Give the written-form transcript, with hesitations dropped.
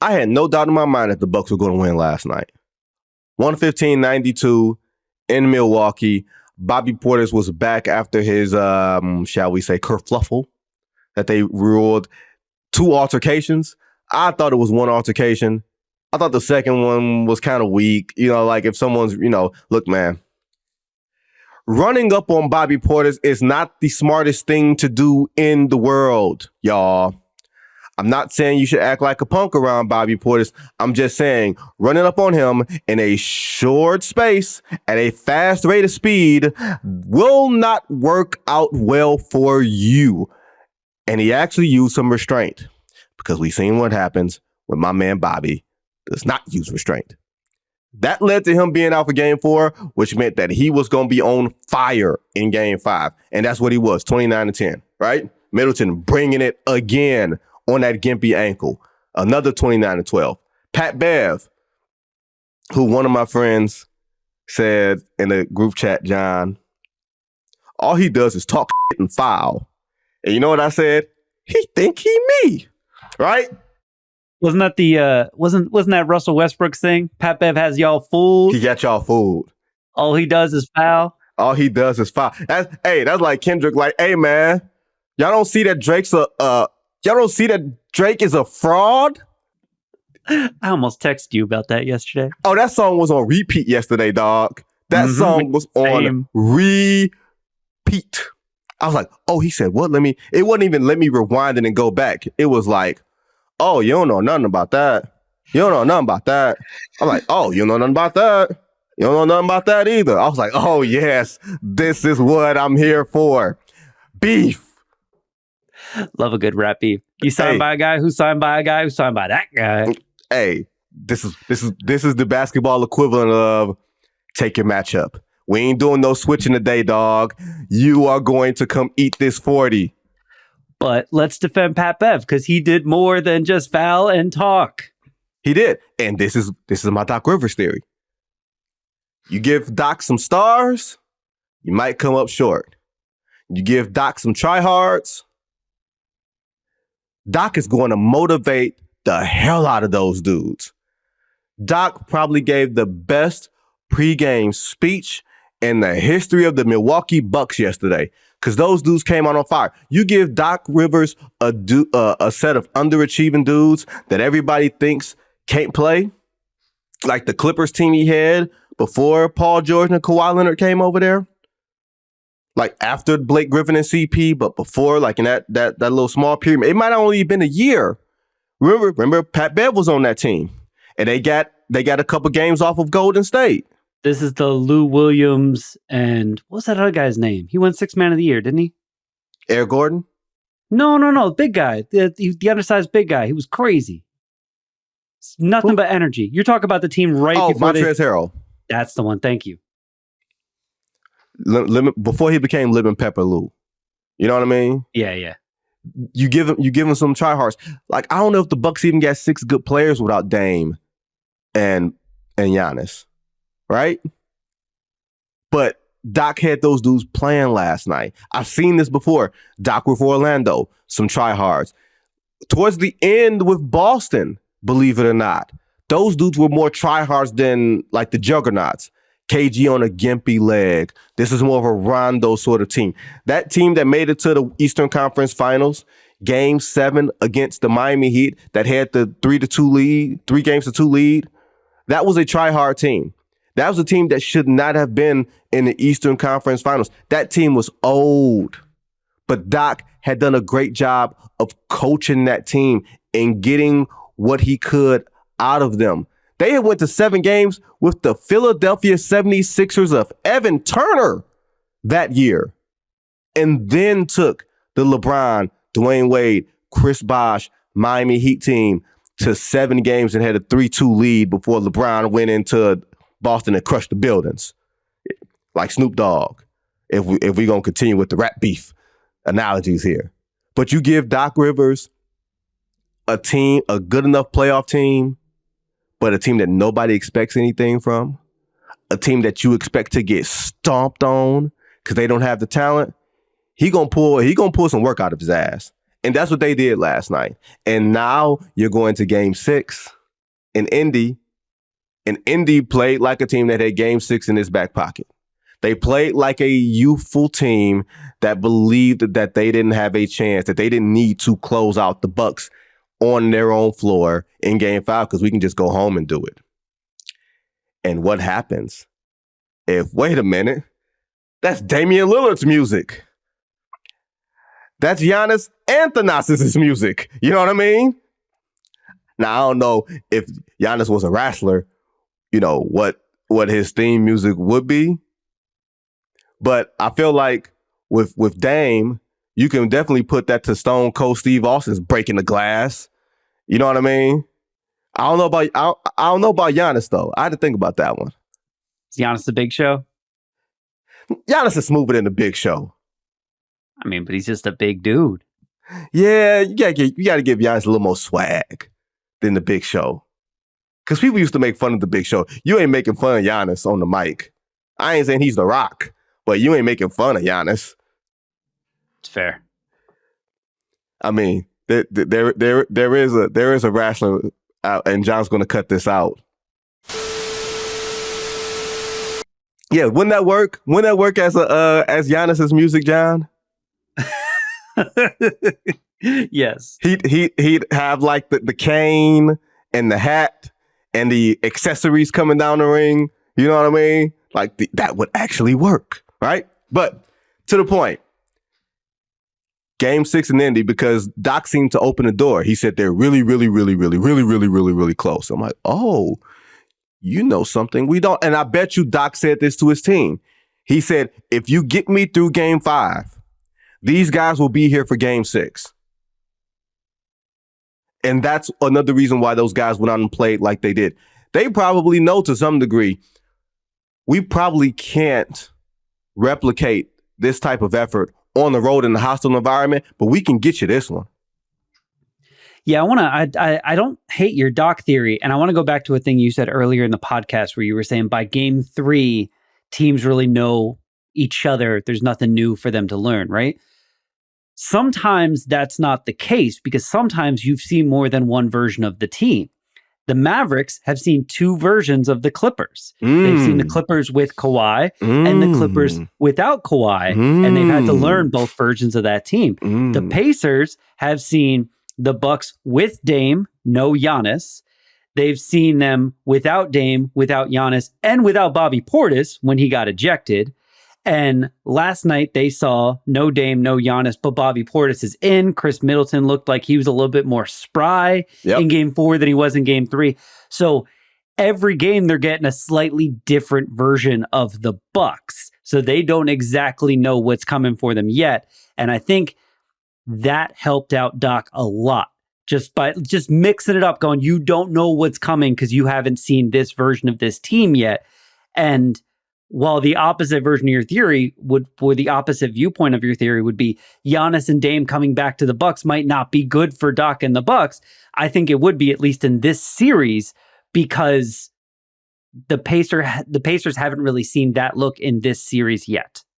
I had no doubt in my mind that the Bucks were going to win last night. 115-92 in Milwaukee. Bobby Portis was back after his, shall we say, kerfluffle that they ruled 2 altercations. I thought it was 1 altercation. I thought the second one was kind of weak. Like if someone's, look, man, running up on Bobby Portis is not the smartest thing to do in the world, y'all. I'm not saying you should act like a punk around Bobby Portis. I'm just saying running up on him in a short space at a fast rate of speed will not work out well for you. And he actually used some restraint because we've seen what happens when my man Bobby does not use restraint. That led to him being out for game 4, which meant that he was going to be on fire in game 5. And that's what he was, 29-10, right? Middleton bringing it again on that gimpy ankle. Another 29-12. Pat Bev, who one of my friends said in the group chat, John, all he does is talk and foul. And you know what I said? He think he me, right? Wasn't that wasn't that Russell Westbrook's thing? Pat Bev has y'all fooled. He got y'all fooled. All he does is foul. All he does is foul. That's like Kendrick. Like, hey man, y'all don't see that Drake is a fraud? I almost texted you about that yesterday. Oh, that song was on repeat yesterday, dog. That song was on repeat. I was like, oh, he said what? It wouldn't even let me rewind it and go back. It was like, oh, you don't know nothing about that. You don't know nothing about that. I'm like, oh, you don't know nothing about that. You don't know nothing about that either. I was like, oh, yes, this is what I'm here for. Beef. Love a good rap beef. You signed by a guy who signed by a guy who signed by that guy. Hey, this is the basketball equivalent of take your matchup. We ain't doing no switching today, dog. You are going to come eat this 40. But let's defend Pat Bev because he did more than just foul and talk. He did. And this is my Doc Rivers theory. You give Doc some stars, you might come up short. You give Doc some tryhards, Doc is going to motivate the hell out of those dudes. Doc probably gave the best pregame speech in the history of the Milwaukee Bucks yesterday because those dudes came out on fire. You give Doc Rivers a set of underachieving dudes that everybody thinks can't play, like the Clippers team he had before Paul George and Kawhi Leonard came over there. Like after Blake Griffin and CP, but before, like in that little small period, it might have only been a year. Remember, Pat Bev was on that team, and they got a couple games off of Golden State. This is the Lou Williams and what's that other guy's name? He won 6th Man of the Year, didn't he? Eric Gordon? No, big guy, the undersized big guy. He was crazy. Nothing but energy. You're talking about the team before Montrezl Harrell. That's the one. Thank you. Before he became Lemon Pepper Lou. You know what I mean? Yeah. You give him some tryhards. Like, I don't know if the Bucks even got 6 good players without Dame and Giannis, right? But Doc had those dudes playing last night. I've seen this before. Doc with Orlando, some tryhards. Towards the end with Boston, believe it or not, those dudes were more tryhards than like the juggernauts. KG on a gimpy leg. This is more of a Rondo sort of team. That team that made it to the Eastern Conference Finals, Game 7 against the Miami Heat, that had the 3 games to 2 lead, that was a try-hard team. That was a team that should not have been in the Eastern Conference Finals. That team was old. But Doc had done a great job of coaching that team and getting what he could out of them. They had went to 7 games with the Philadelphia 76ers of Evan Turner that year, and then took the LeBron, Dwayne Wade, Chris Bosh, Miami Heat team to 7 games and had a 3-2 lead before LeBron went into Boston and crushed the buildings. Like Snoop Dogg, if we're going to continue with the rap beef analogies here. But you give Doc Rivers a team, a good enough playoff team, but a team that nobody expects anything from, a team that you expect to get stomped on because they don't have the talent, he gonna pull some work out of his ass. And that's what they did last night. And now you're going to game 6 in Indy. And Indy played like a team that had game 6 in his back pocket. They played like a youthful team that believed that they didn't have a chance, that they didn't need to close out the Bucks on their own floor in game 5 because we can just go home and do it. And what happens? Wait a minute, that's Damian Lillard's music. That's Giannis Antetokounmpo's music. You know what I mean? Now, I don't know if Giannis was a wrestler, what his theme music would be. But I feel like with Dame, you can definitely put that to Stone Cold Steve Austin's Breaking the Glass. You know what I mean? I don't know about Giannis though. I had to think about that one. Is Giannis the Big Show? Giannis is smoother than the Big Show. I mean, but he's just a big dude. Yeah, you gotta give Giannis a little more swag than the Big Show. Because people used to make fun of the Big Show. You ain't making fun of Giannis on the mic. I ain't saying he's The Rock. But you ain't making fun of Giannis. It's fair. I mean, there is a wrestler out, and John's going to cut this out. Yeah, wouldn't that work? Wouldn't that work as Giannis's music, John? Yes. He'd have like the cane and the hat and the accessories coming down the ring. You know what I mean? Like that would actually work. Right? But to the point, game 6 in Indy, because Doc seemed to open the door. He said they're really, really, really, really, really, really, really, really close. I'm like, oh, you know something we don't. And I bet you Doc said this to his team. He said, if you get me through game 5, these guys will be here for game 6. And that's another reason why those guys went out and played like they did. They probably know to some degree, we probably can't replicate this type of effort on the road in the hostile environment, but we can get you this one. Yeah, I don't hate your Doc theory, and I want to go back to a thing you said earlier in the podcast where you were saying by game 3, teams really know each other. There's nothing new for them to learn, right? Sometimes that's not the case because sometimes you've seen more than one version of the team. The Mavericks have seen 2 versions of the Clippers. They've seen the Clippers with Kawhi and the Clippers without Kawhi, and they've had to learn both versions of that team. The Pacers have seen the Bucks with Dame, no Giannis. They've seen them without Dame, without Giannis, and without Bobby Portis when he got ejected. And last night they saw no Dame, no Giannis, but Bobby Portis is in. Chris Middleton looked like he was a little bit more spry in game 4 than he was in game 3. So every game they're getting a slightly different version of the Bucks. So they don't exactly know what's coming for them yet. And I think that helped out Doc a lot. Just by mixing it up, going, you don't know what's coming because you haven't seen this version of this team yet. And while the opposite version of your theory or the opposite viewpoint of your theory would be Giannis and Dame coming back to the Bucks might not be good for Doc and the Bucks, I think it would be, at least in this series, because the Pacers haven't really seen that look in this series yet.